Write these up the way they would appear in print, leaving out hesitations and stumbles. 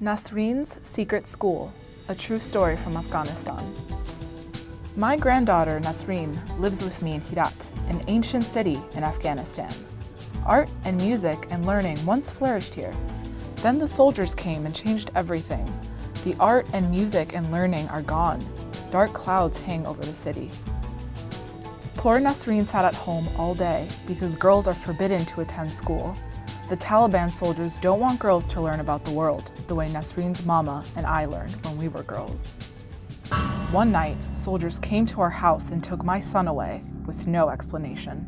NASREEN'S Secret School, a true story from Afghanistan. My granddaughter, Nasreen, lives with me in Herat, an ancient city in Afghanistan. Art and music and learning once flourished here. Then the soldiers came and changed everything. The art and music and learning are gone. Dark clouds hang over the city. Poor Nasreen sat at home all day because girls are forbidden to attend school. The Taliban soldiers don't want girls to learn about the world the way Nasreen's mama and I learned when we were girls. One night, soldiers came to our house and took my son away with no explanation.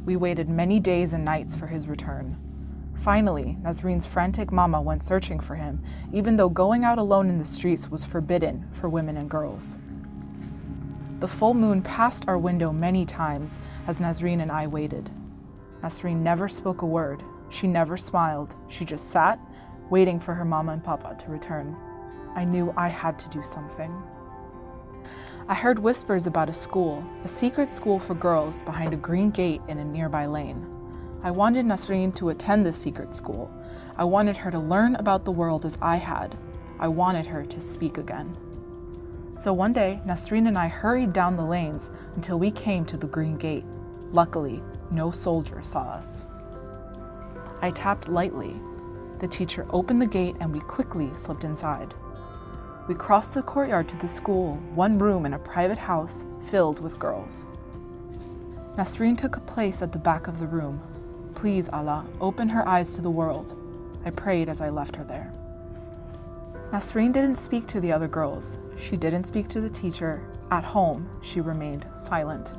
We waited many days and nights for his return. Finally, Nasreen's frantic mama went searching for him, even though going out alone in the streets was forbidden for women and girls. The full moon passed our window many times as Nasreen and I waited. Nasreen never spoke a word. She never smiled. She just sat, waiting for her mama and papa to return. I knew I had to do something. I heard whispers about a secret school for girls behind a green gate in a nearby lane. I wanted Nasreen to attend this secret school. I wanted her to learn about the world as I had. I wanted her to speak again. So one day, Nasreen and I hurried down the lanes until we came to the green gate. Luckily, no soldier saw us. I tapped lightly. The teacher opened the gate and we quickly slipped inside. We crossed the courtyard to the school, one room in a private house filled with girls. Nasreen took a place at the back of the room. Please, Allah, open her eyes to the world. I prayed as I left her there. Nasreen didn't speak to the other girls. She didn't speak to the teacher. At home, she remained silent.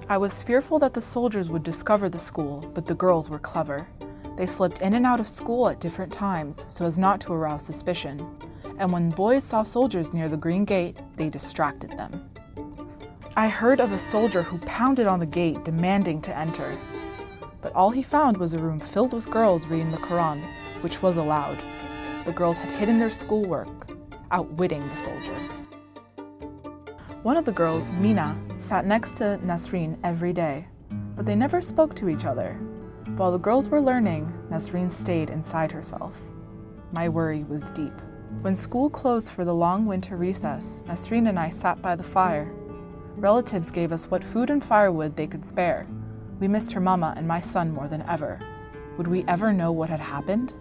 I was fearful that the soldiers would discover the school, but the girls were clever. They slipped in and out of school at different times so as not to arouse suspicion. And when boys saw soldiers near the green gate, they distracted them. I heard of a soldier who pounded on the gate demanding to enter. But all he found was a room filled with girls reading the Quran, which was allowed. The girls had hidden their schoolwork, outwitting the soldier. One of the girls, Mina, sat next to Nasreen every day, but they never spoke to each other. While the girls were learning, Nasreen stayed inside herself. My worry was deep. When school closed for the long winter recess, Nasreen and I sat by the fire. Relatives gave us what food and firewood they could spare. We missed her mama and my son more than ever. Would we ever know what had happened?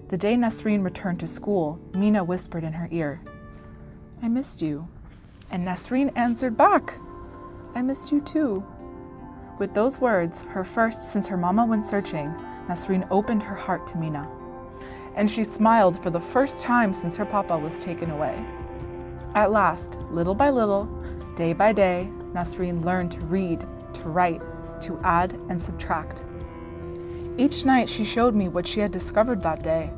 The day Nasreen returned to school, Mina whispered in her ear, "I missed you." And Nasreen answered back, "I missed you too." With those words, her first since her mama went searching, Nasreen opened her heart to Mina. And she smiled for the first time since her papa was taken away. At last, little by little, day by day, Nasreen learned to read, to write, to add and subtract. Each night she showed me what she had discovered that day.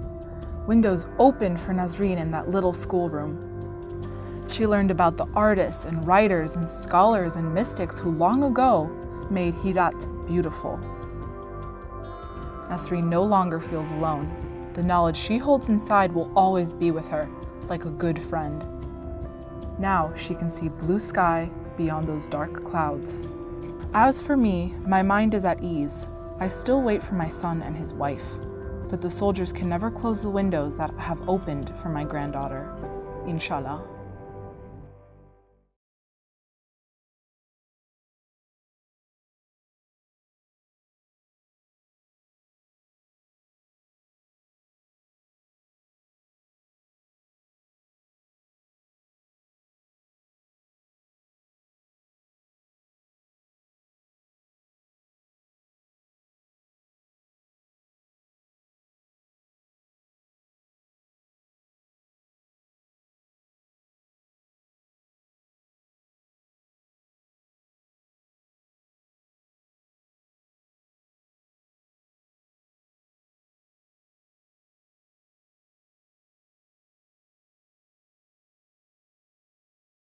Windows opened for Nasreen in that little schoolroom. She learned about the artists and writers and scholars and mystics who long ago made Herat beautiful. Nasreen no longer feels alone. The knowledge she holds inside will always be with her, like a good friend. Now she can see blue sky beyond those dark clouds. As for me, my mind is at ease. I still wait for my son and his wife, but the soldiers can never close the windows that have opened for my granddaughter. Inshallah.